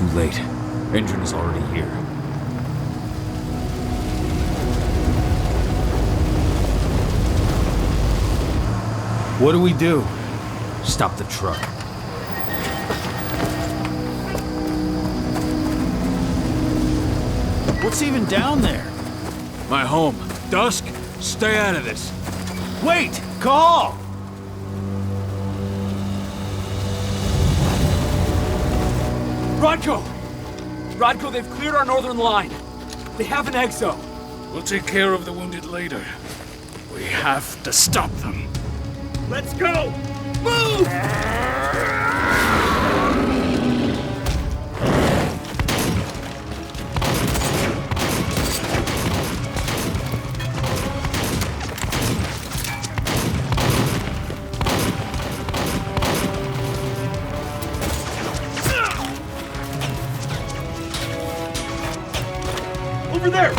Too late. Engine is already here. What do we do? Stop the truck. What's even down there? My home. Dusk, stay out of this. Wait! Call! Rodko! Rodko, they've cleared our northern line. They have an exo. We'll take care of the wounded later. We have to stop them. Let's go! Move! Over there!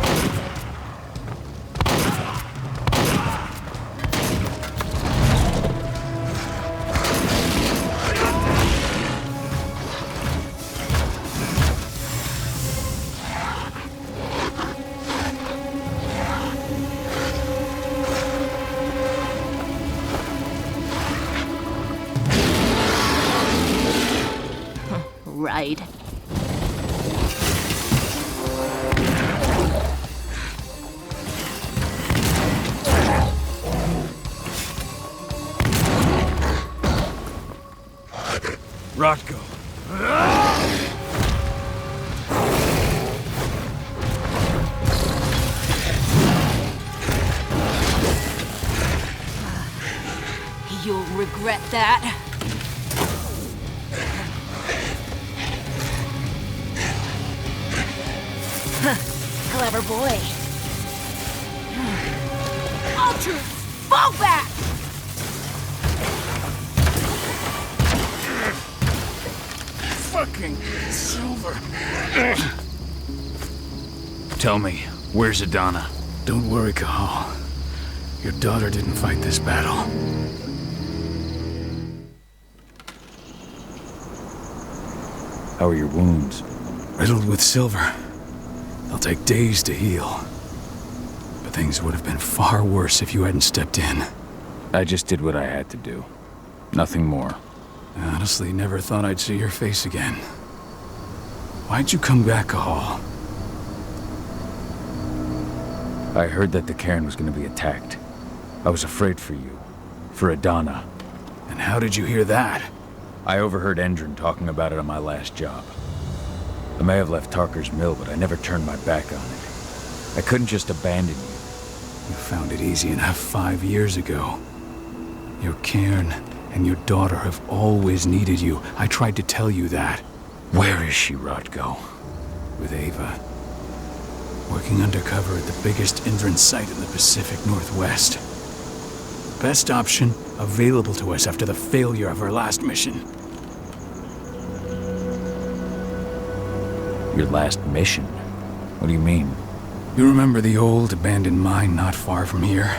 Right. Rodko. You'll regret that. Clever boy. Ultra, fall back! Fucking Silver. Tell me, where's Adana? Don't worry, Cahal. Your daughter didn't fight this battle. How are your wounds? Riddled with silver. They'll take days to heal. But things would have been far worse if you hadn't stepped in. I just did what I had to do. Nothing more. I honestly never thought I'd see your face again. Why'd you come back, Cahal? I heard that the cairn was going to be attacked. I was afraid for you. For Adana. And how did you hear that? I overheard Endron talking about it on my last job. I may have left Tarker's mill, but I never turned my back on it. I couldn't just abandon you. You found it easy enough 5 years ago. Your cairn and your daughter have always needed you. I tried to tell you that. Where is she, Rodko? With Ava. Working undercover at the biggest Indran site in the Pacific Northwest. Best option available to us after the failure of our last mission. Your last mission? What do you mean? You remember the old abandoned mine not far from here?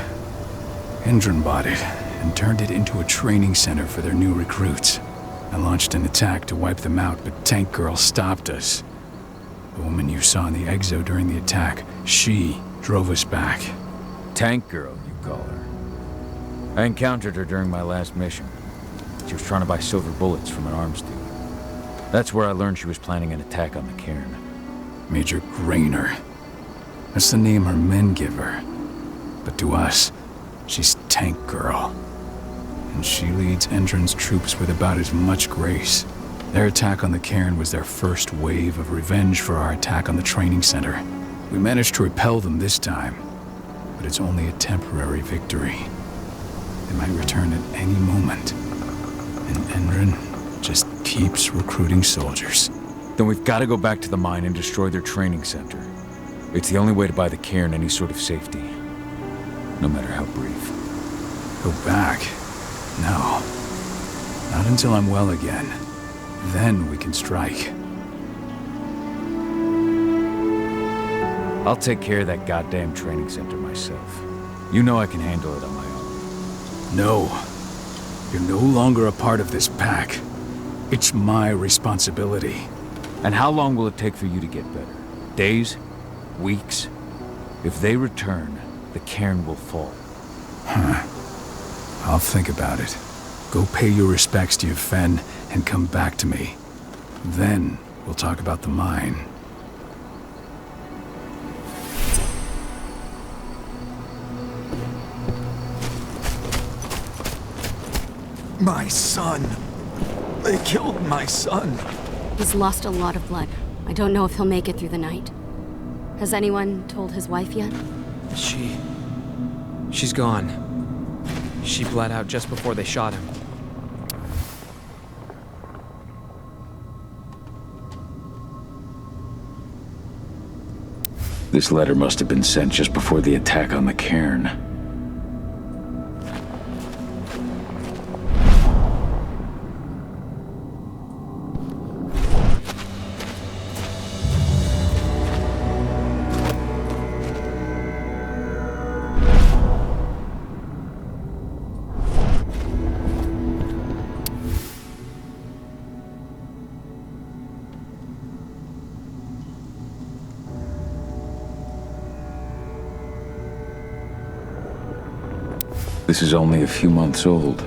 Indran bought it and turned it into a training center for their new recruits. I launched an attack to wipe them out, but Tank Girl stopped us. The woman you saw in the exo during the attack, she drove us back. Tank Girl, you call her. I encountered her during my last mission. She was trying to buy silver bullets from an arms dealer. That's where I learned she was planning an attack on the cairn. Major Grainer. That's the name her men give her. But to us, she's Tank Girl. And she leads Endron's troops with about as much grace. Their attack on the cairn was their first wave of revenge for our attack on the training center. We managed to repel them this time, but it's only a temporary victory. They might return at any moment. And Endron just keeps recruiting soldiers. Then we've got to go back to the mine and destroy their training center. It's the only way to buy the cairn any sort of safety. No matter how brief. Go back? No. Not until I'm well again. Then we can strike. I'll take care of that goddamn training center myself. You know I can handle it on my own. No. You're no longer a part of this pack. It's my responsibility. And how long will it take for you to get better? Days? Weeks? If they return, the cairn will fall. I'll think about it. Go pay your respects to your Fen and come back to me. Then we'll talk about the mine. My son. They killed my son. He's lost a lot of blood. I don't know if he'll make it through the night. Has anyone told his wife yet? She's gone. She bled out just before they shot him. This letter must have been sent just before the attack on the cairn. This is only a few months old.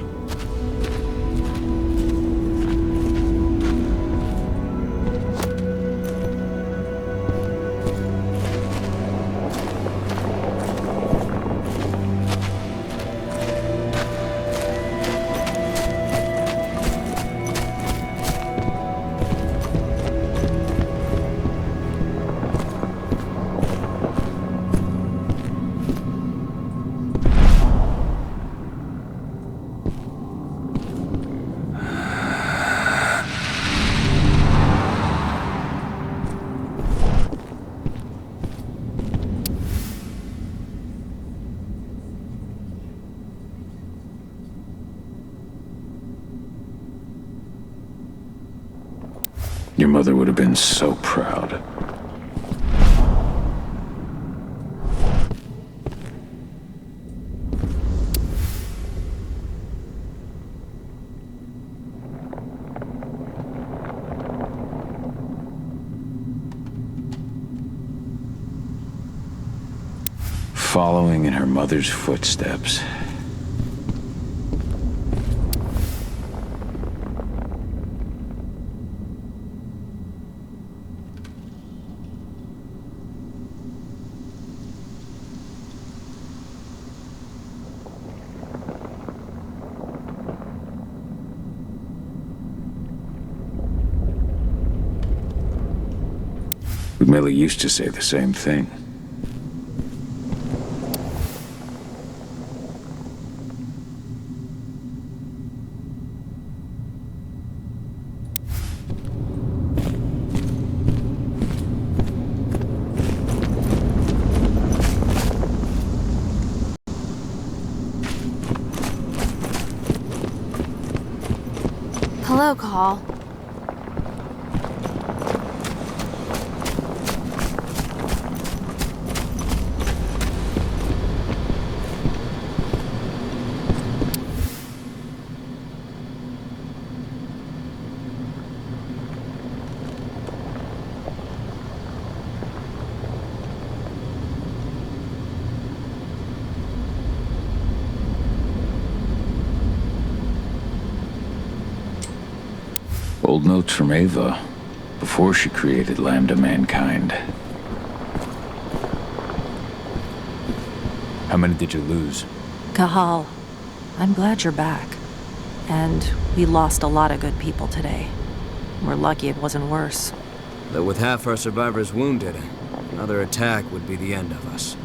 Your mother would have been so proud. Following in her mother's footsteps. Millie used to say the same thing. Hello, Call. Old notes from Ava, before she created Lambda Mankind. How many did you lose? Cahal, I'm glad you're back. And we lost a lot of good people today. We're lucky it wasn't worse. Though with half our survivors wounded, another attack would be the end of us.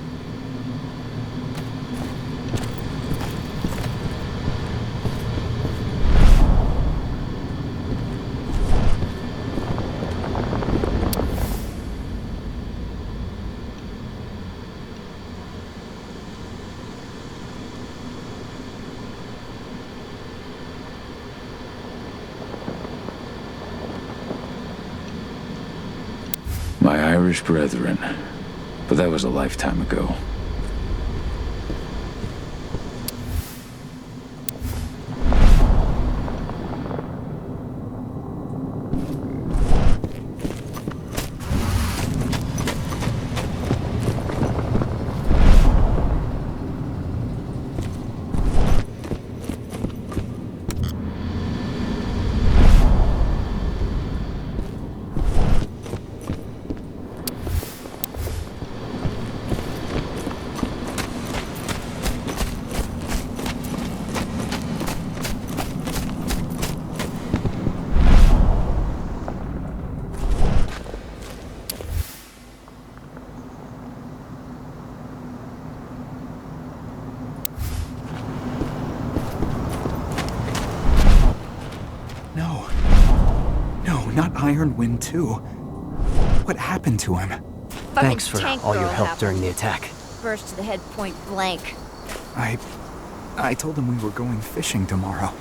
My Irish brethren, but that was a lifetime ago. not Iron Wind too? What happened to him? Thanks for tank all your girl help happened. during the attack. Burst to the head point blank. I told him we were going fishing tomorrow.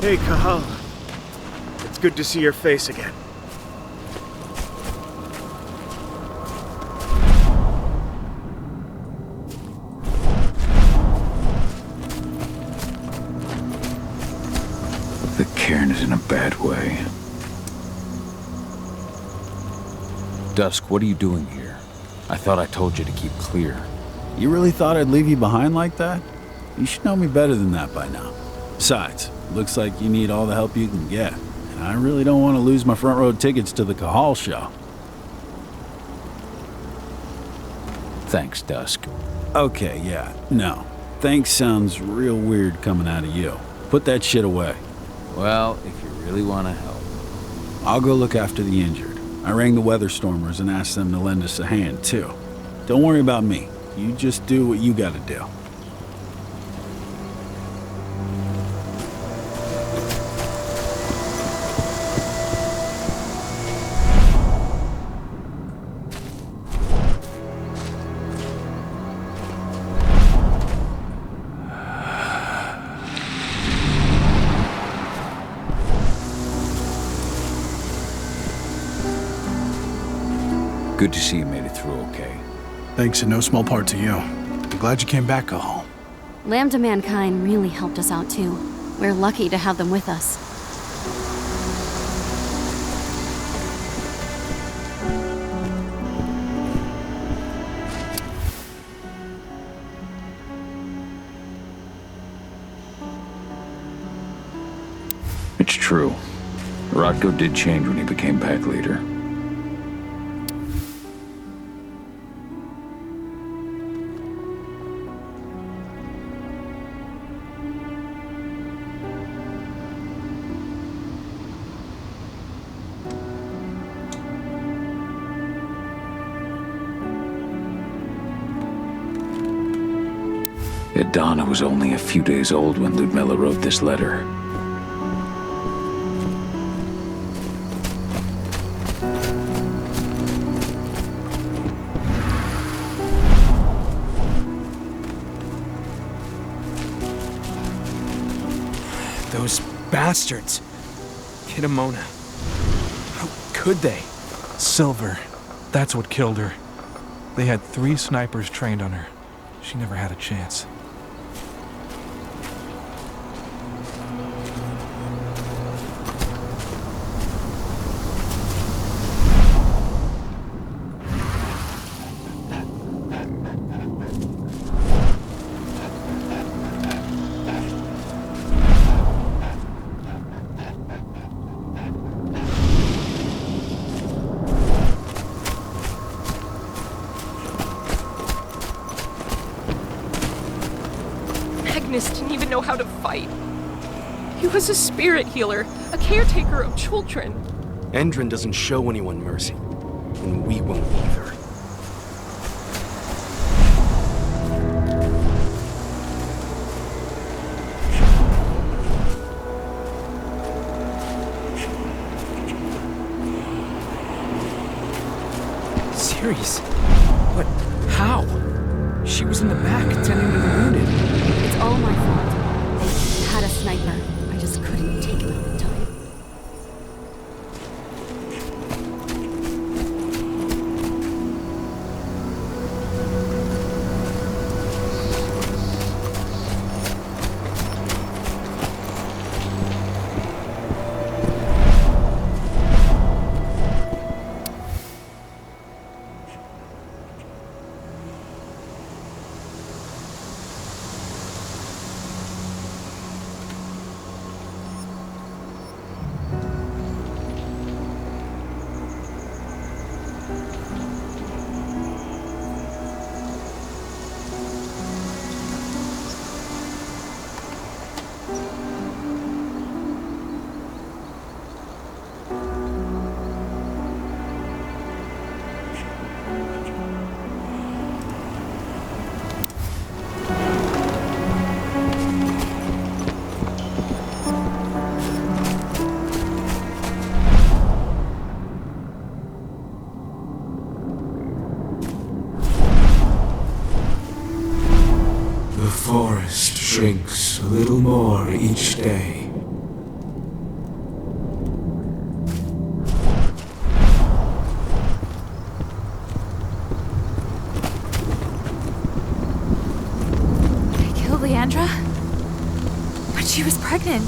Hey, Cahal. It's good to see your face again. The cairn is in a bad way. Dusk, what are you doing here? I thought I told you to keep clear. You really thought I'd leave you behind like that? You should know me better than that by now. Besides, looks like you need all the help you can get. And I really don't want to lose my front row tickets to the Cahal show. Thanks, Dusk. Okay, yeah, no. Thanks sounds real weird coming out of you. Put that shit away. Well, if you really want to help. I'll go look after the injured. I rang the weather stormers and asked them to lend us a hand, too. Don't worry about me. You just do what you gotta do. Good to see you made it through okay. Thanks in no small part to you. I'm glad you came back, Cahal. Lambda Mankind really helped us out too. We're lucky to have them with us. It's true. Rodko did change when he became pack leader. Donna was only a few days old when Ludmilla wrote this letter. Those bastards. Kitamona. How could they? Silver. That's what killed her. They had 3 snipers trained on her. She never had a chance. Didn't even know how to fight. He was a spirit healer, a caretaker of children. Endrin doesn't show anyone mercy, and we won't either. Ceres? What? How? She was in the back, tending to the wounded. It's all my fault. They had a sniper. I just couldn't take him at the time. shrinks a little more each day. They killed Leandra? But she was pregnant.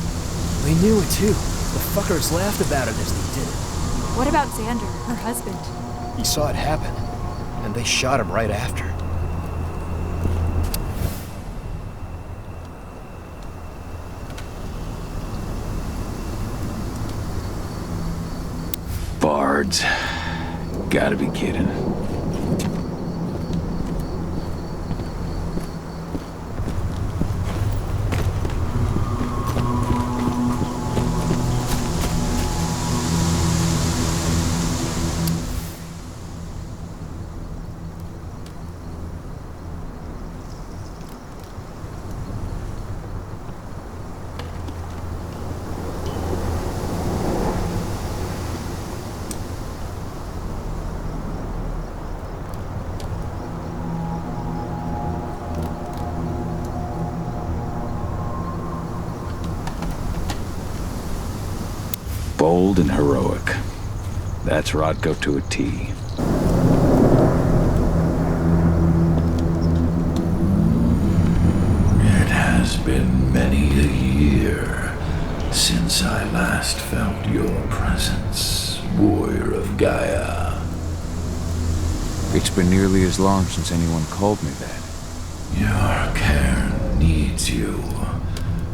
They knew it too. The fuckers laughed about it as they did it. What about Xander, her husband? He saw it happen, and they shot him right after. Bards. Gotta be kidding. Bold and heroic. That's Rodko to a T. It has been many a year since I last felt your presence, warrior of Gaia. It's been nearly as long since anyone called me that. Your cairn needs you,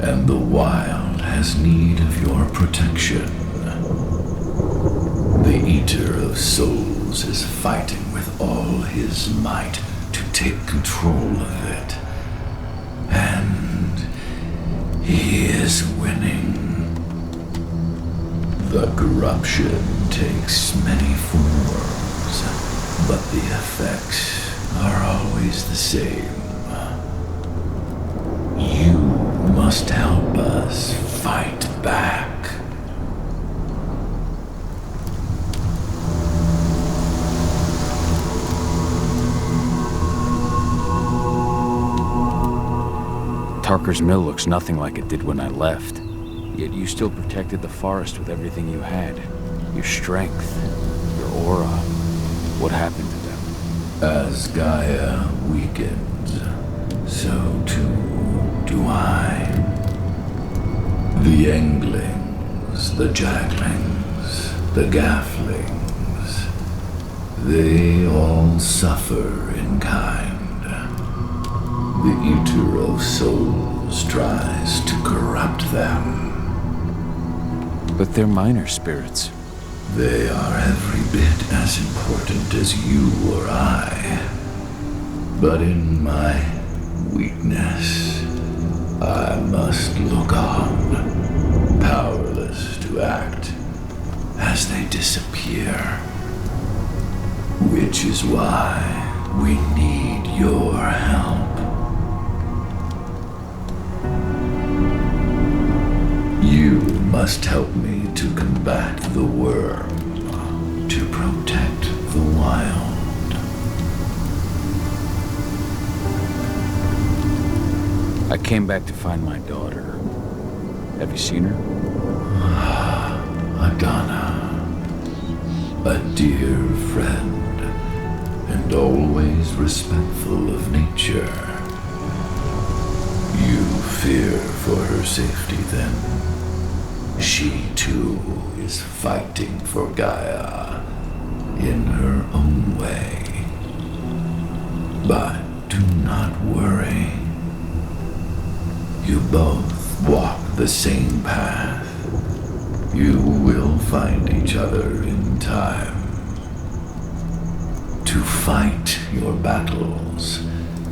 and the wild has need of your protection. The Eater of Souls is fighting with all his might to take control of it. And he is winning. The corruption takes many forms, but the effects are always the same. You must help us fight back. Tarker's mill looks nothing like it did when I left. Yet you still protected the forest with everything you had. Your strength, your aura. What happened to them? As Gaia weakens, so too do I. The Englings, the Jacklings, the Gafflings, they all suffer in kind. The Eater of Souls tries to corrupt them. But they're minor spirits. They are every bit as important as you or I. But in my weakness, I must look on, powerless to act, as they disappear. Which is why we need your help. You must help me to combat the worm, to protect the wild. I came back to find my daughter. Have you seen her? Adana, a dear friend, and always respectful of nature. You fear for her safety then? She too is fighting for Gaia in her own way. But do not worry. You both walk the same path. You will find each other in time. To fight your battles,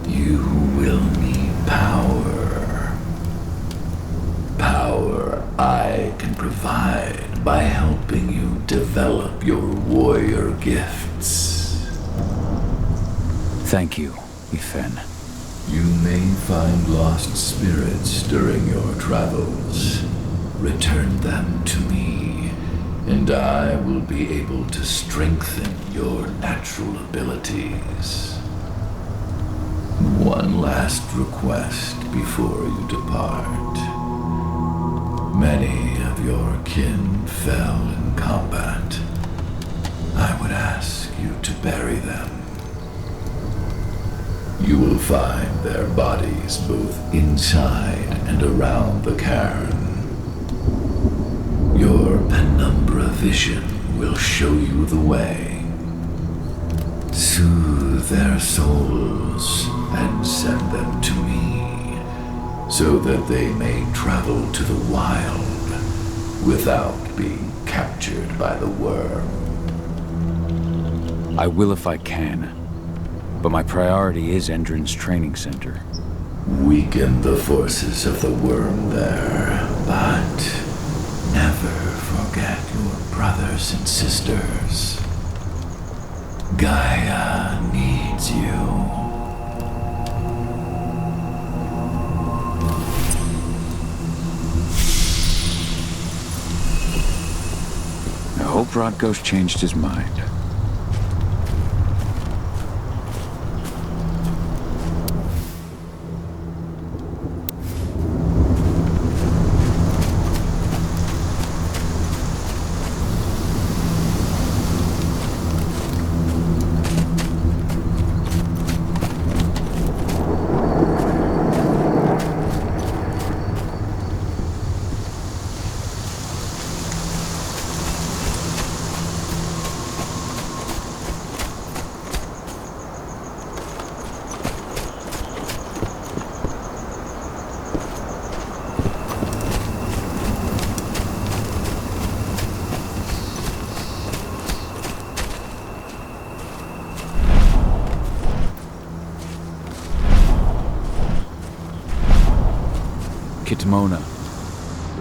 you will need power. Power I can provide by helping you develop your warrior gifts. Thank you, Ethan. You may find lost spirits during your travels. Return them to me, and I will be able to strengthen your natural abilities. one last request before you depart. Many of your kin fell in combat. I would ask you to bury them. You will find their bodies both inside and around the cairn. Your penumbra vision will show you the way. Soothe their souls and send them to me, so that they may travel to the wild without being captured by the worm. I will if I can, but my priority is Endron's training center. Weaken the forces of the worm there, but never forget your brothers and sisters. Gaia needs you. I hope Rodko's changed his mind. Kitmona,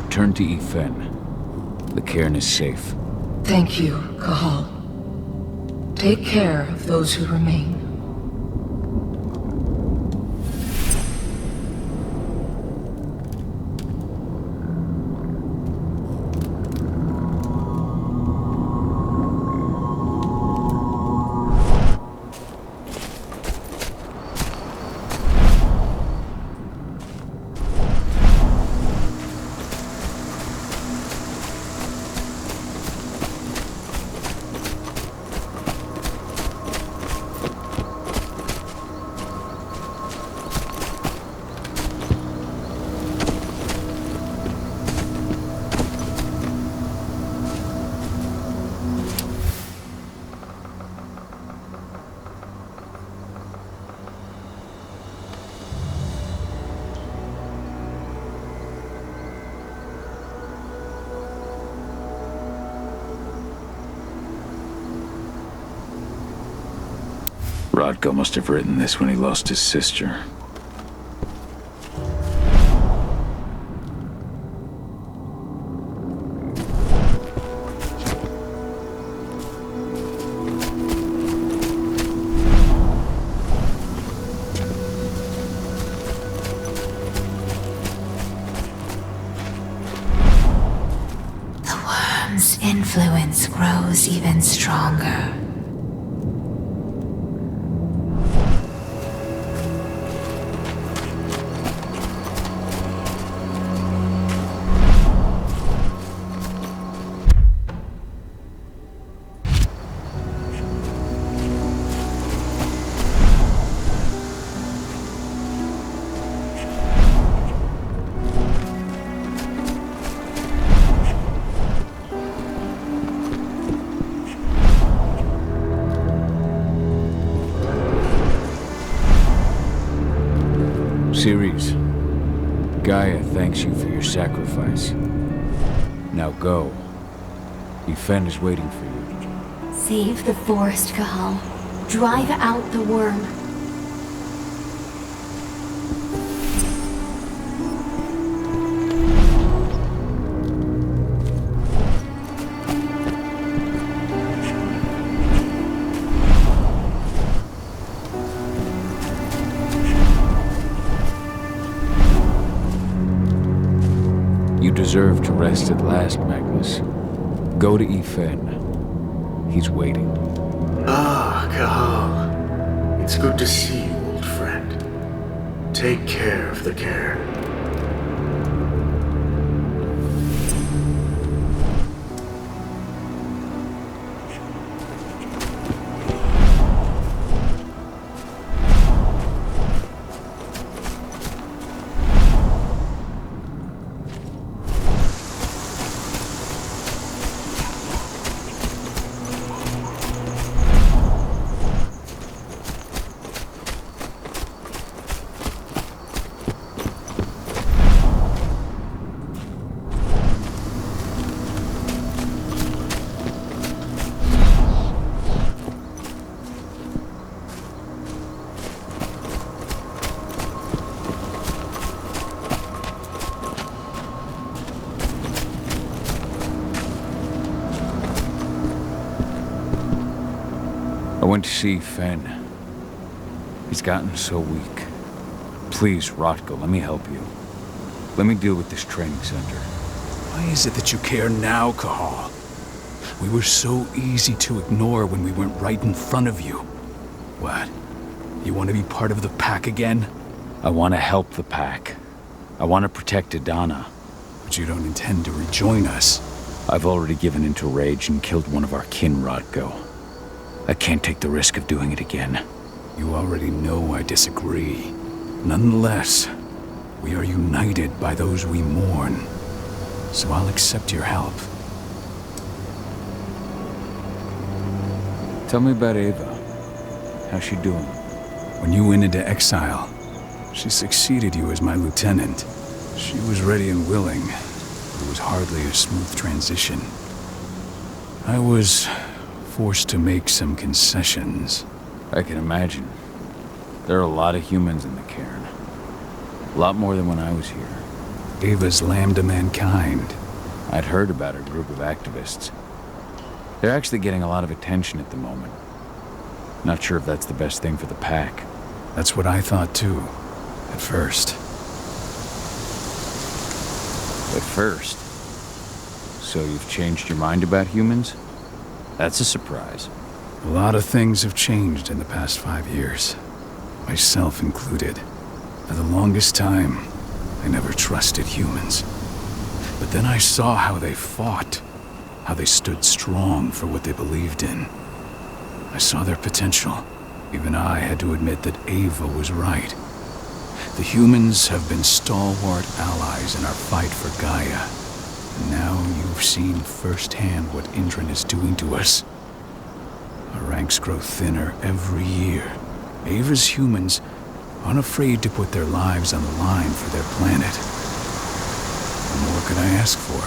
return to Ifen. The cairn is safe. Thank you, Cahal. Take care of those who remain. Rodko must have written this when he lost his sister. The worm's influence grows even stronger. Ceres, Gaia thanks you for your sacrifice. Now go. Ifen is waiting for you. Save the forest, Cahal. Drive out the worm. You deserve to rest at last, Magnus. Go to Ifen. He's waiting. Ah, Cahal. It's good to see you, old friend. Take care of the care. I went to see Fen. He's gotten so weak. Please, Rotko, let me help you. Let me deal with this training center. Why is it that you care now, Cahal? We were so easy to ignore when we went right in front of you. What? You want to be part of the pack again? I want to help the pack. I want to protect Adana. But you don't intend to rejoin us. I've already given into rage and killed one of our kin, Rotko. I can't take the risk of doing it again. You already know I disagree. Nonetheless, we are united by those we mourn. So I'll accept your help. Tell me about Ava. How's she doing? When you went into exile, she succeeded you as my lieutenant. She was ready and willing. It was hardly a smooth transition. I was forced to make some concessions. I can imagine. There are a lot of humans in the cairn. A lot more than when I was here. Ava's Lambda Mankind. I'd heard about her group of activists. They're actually getting a lot of attention at the moment. Not sure if that's the best thing for the pack. That's what I thought too, at first. At first? So you've changed your mind about humans? That's a surprise. A lot of things have changed in the past 5 years. Myself included. For the longest time, I never trusted humans. But then I saw how they fought, how they stood strong for what they believed in. I saw their potential. Even I had to admit that Ava was right. The humans have been stalwart allies in our fight for Gaia. And now you've seen firsthand what Indran is doing to us. Our ranks grow thinner every year. Ava's humans aren't afraid to put their lives on the line for their planet. What more could I ask for?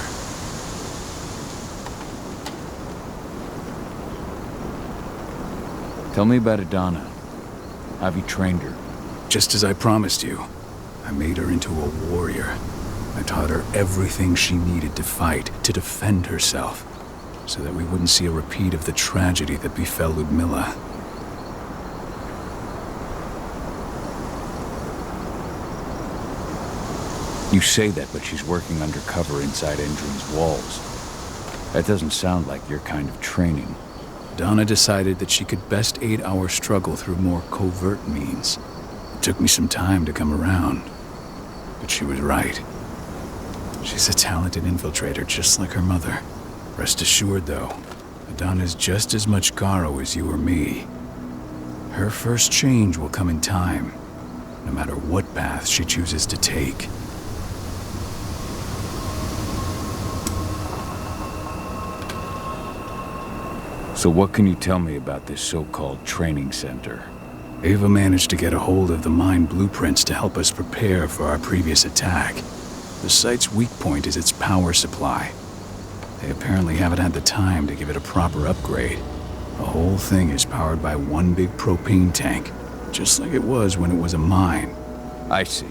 Tell me about Adana. Have you trained her? Just as I promised you, I made her into a warrior. I taught her everything she needed to fight, to defend herself, so that we wouldn't see a repeat of the tragedy that befell Ludmilla. You say that, but she's working undercover inside Endrin's walls. That doesn't sound like your kind of training. Donna decided that she could best aid our struggle through more covert means. It took me some time to come around, but she was right. She's a talented infiltrator, just like her mother. Rest assured, though, Adana's just as much Garo as you or me. Her first change will come in time, no matter what path she chooses to take. So what can you tell me about this so-called training center? Ava managed to get a hold of the mine blueprints to help us prepare for our previous attack. The site's weak point is its power supply. They apparently haven't had the time to give it a proper upgrade. The whole thing is powered by one big propane tank, just like it was when it was a mine. I see.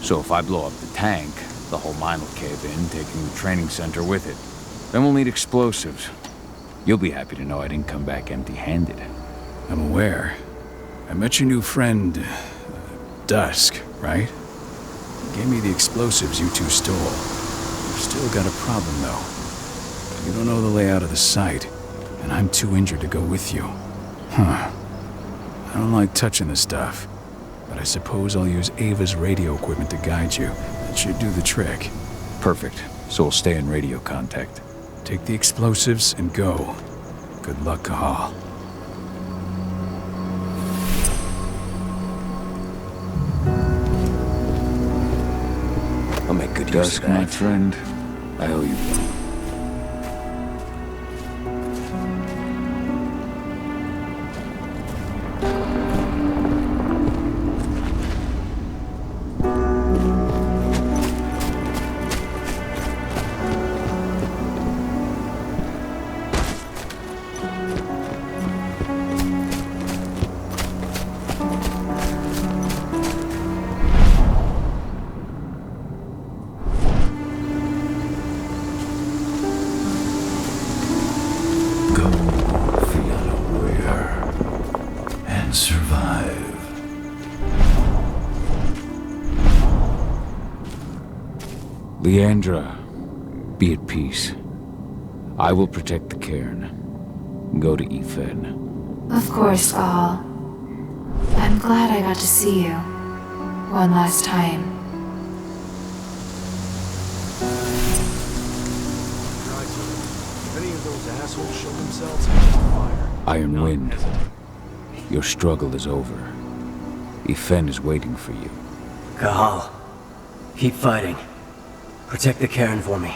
So if I blow up the tank, the whole mine will cave in, taking the training center with it. Then we'll need explosives. You'll be happy to know I didn't come back empty-handed. I'm aware. I met your new friend, Dusk, right? He gave me the explosives you two stole. We've still got a problem, though. You don't know the layout of the site, and I'm too injured to go with you. Huh. I don't like touching the stuff, but I suppose I'll use Ava's radio equipment to guide you. That should do the trick. Perfect. So we'll stay in radio contact. Take the explosives and go. Good luck, Cahal. I'll make good use of Dusk, that. my friend. I owe you one. Leandra, be at peace. I will protect the cairn. Go to Ethan. Of course, Cahal. I'm glad I got to see you. One last time. If any of those assholes show themselves, fire. Iron Wind, your struggle is over. Ethan is waiting for you. Cahal, keep fighting. Protect the cairn for me.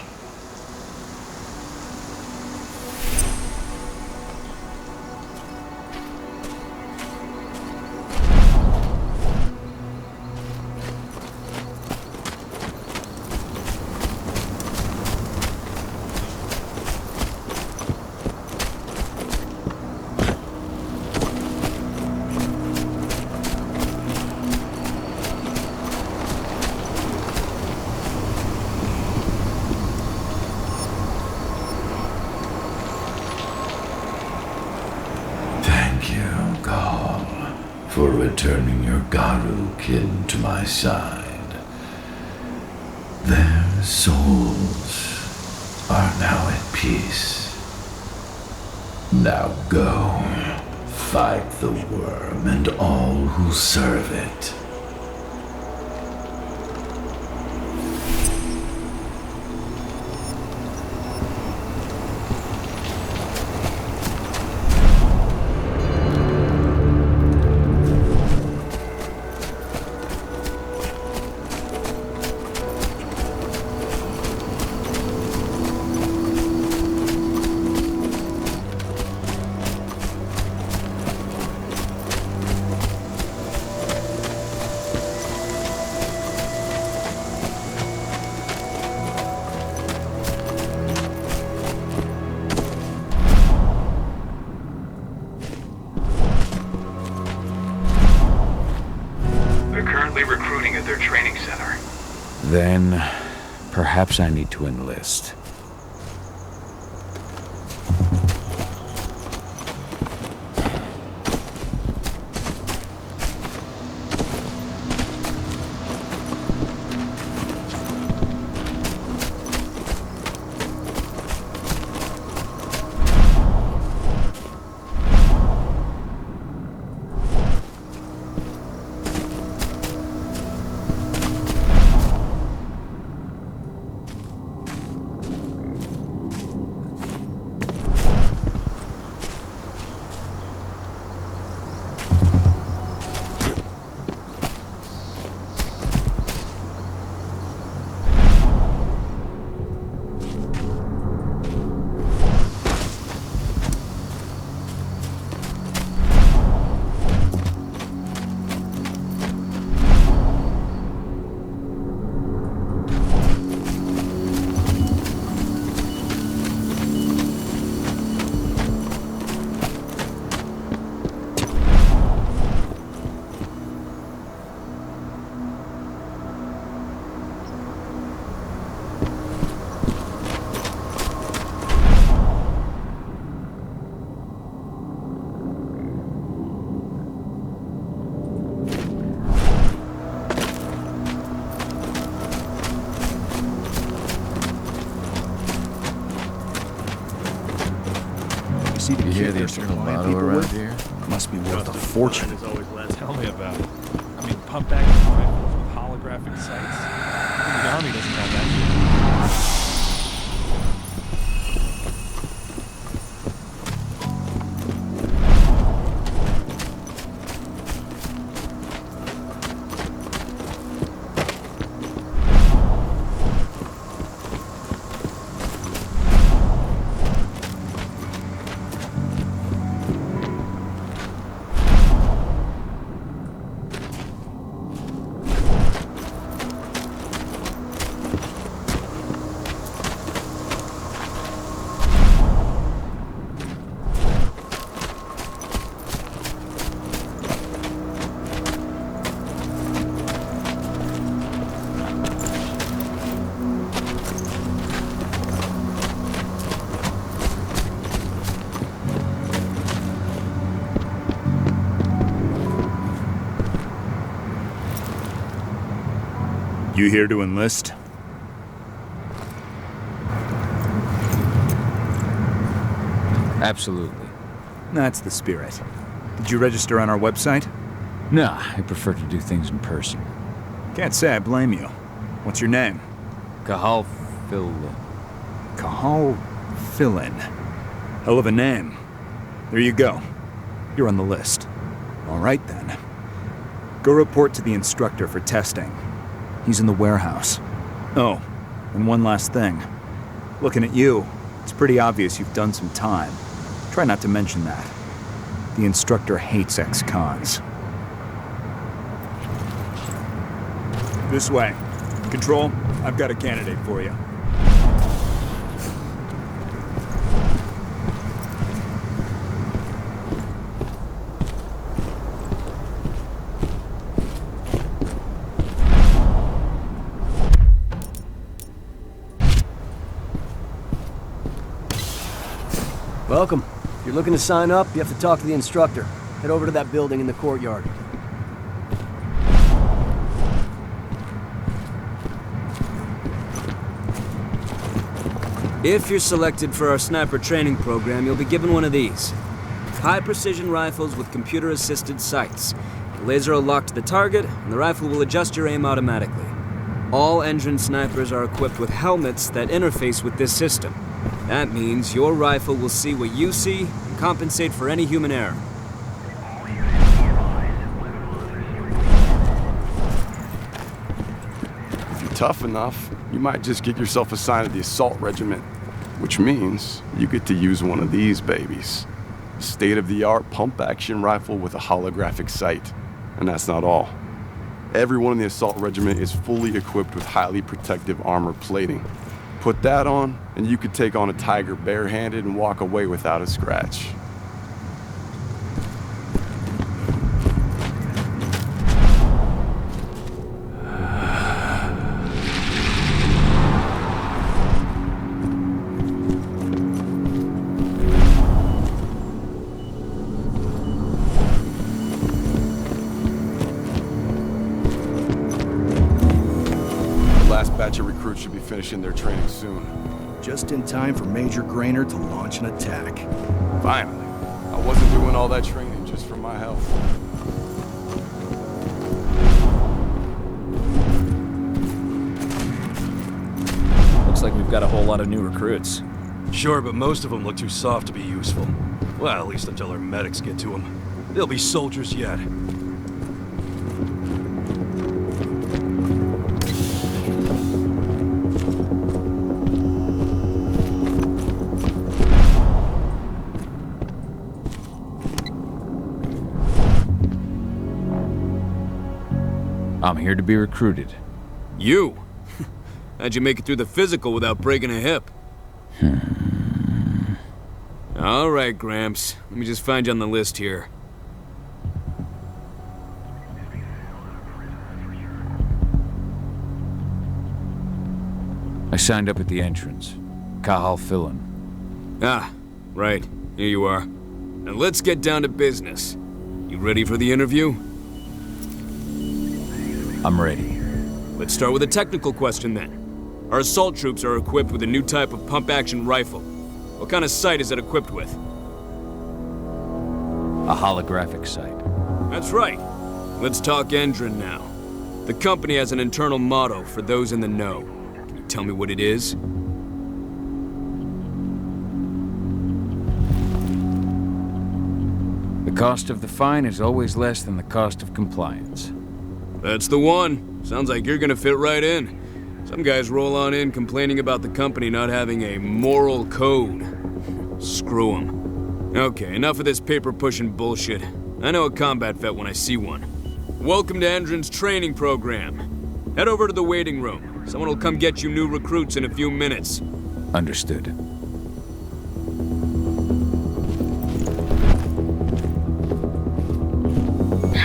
For returning your Garu kin to my side. Their souls are now at peace. Now go, fight the worm and all who serve it. Recruiting at their training center. Then, perhaps I need to enlist. You hear the external motto around here? Must be worth a fortune. Tell me about it. I mean, pump action rifles with holographic sights. The Army doesn't have that. You here to enlist? Absolutely. That's the spirit. Did you register on our website? Nah, I prefer to do things in person. Can't say I blame you. What's your name? Cahal Phil. Cahal Philin. Hell of a name. There you go. You're on the list. All right then. Go report to the instructor for testing. He's in the warehouse. Oh, and one last thing. Looking at you, it's pretty obvious you've done some time. Try not to mention that. The instructor hates ex-cons. This way. Control, I've got a candidate for you. Welcome. If you're looking to sign up, you have to talk to the instructor. Head over to that building in the courtyard. If you're selected for our sniper training program, you'll be given one of these. High-precision rifles with computer-assisted sights. The laser will lock to the target, and the rifle will adjust your aim automatically. All engine snipers are equipped with helmets that interface with this system. That means your rifle will see what you see and compensate for any human error. If you're tough enough, you might just get yourself assigned to the assault regiment, which means you get to use one of these babies. A state-of-the-art pump-action rifle with a holographic sight. And that's not all. Everyone in the assault regiment is fully equipped with highly protective armor plating. Put that on, and you could take on a tiger barehanded and walk away without a scratch. Batch of recruits should be finishing their training soon. Just in time for Major Grainer to launch an attack. Finally. I wasn't doing all that training just for my health. Looks like we've got a whole lot of new recruits. Sure, but most of them look too soft to be useful. Well, at least until our medics get to them. They'll be soldiers yet. I'm here to be recruited. You? How'd you make it through the physical without breaking a hip? All right, Gramps. Let me just find you on the list here. I signed up at the entrance. Cahal Philin. Ah, right. Here you are. Now let's get down to business. You ready for the interview? I'm ready. Let's start with a technical question then. Our assault troops are equipped with a new type of pump-action rifle. What kind of sight is it equipped with? A holographic sight. That's right. Let's talk Endron now. The company has an internal motto for those in the know. Can you tell me what it is? The cost of the fine is always less than the cost of compliance. That's the one. Sounds like you're gonna fit right in. Some guys roll on in complaining about the company not having a moral code. Screw 'em. Okay, enough of this paper-pushing bullshit. I know a combat vet when I see one. Welcome to Endron's training program. Head over to the waiting room. Someone will come get you new recruits in a few minutes. Understood. So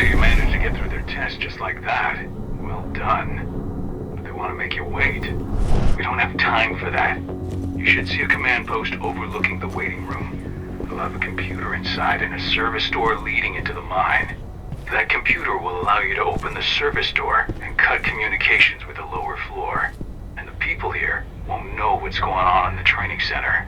you managed to get through their test just like that. Well done. But they want to make you wait. We don't have time for that. You should see a command post overlooking the waiting room. They'll have a computer inside and a service door leading into the mine. That computer will allow you to open the service door and cut communications with the lower floor. And the people here won't know what's going on in the training center.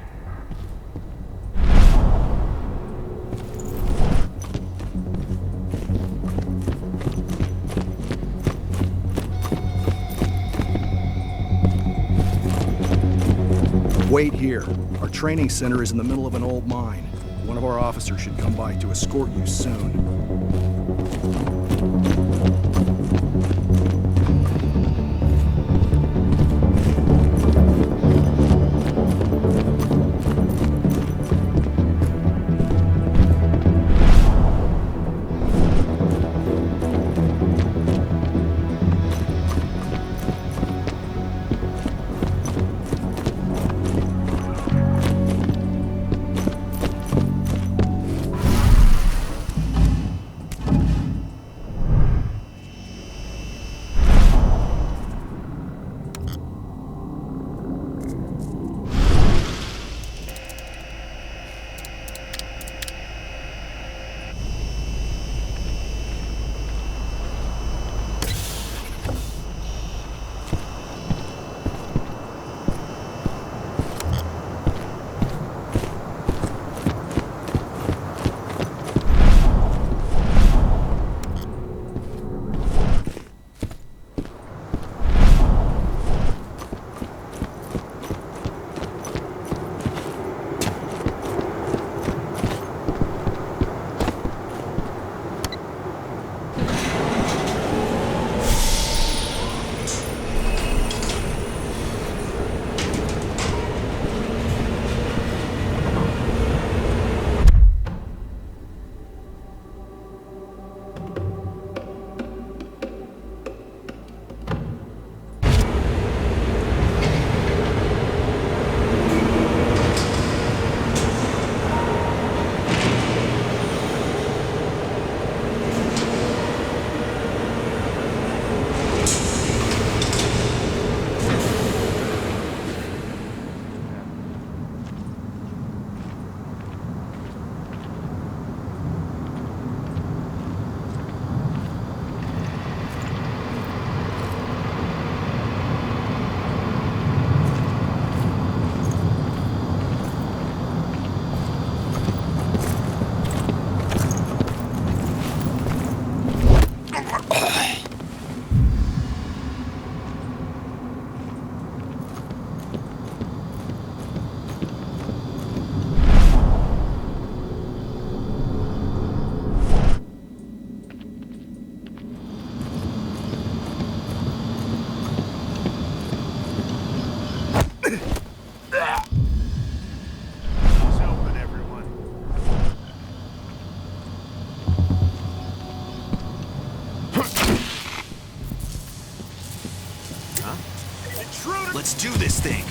Wait here. Our training center is in the middle of an old mine. One of our officers should come by to escort you soon. Let's do this thing.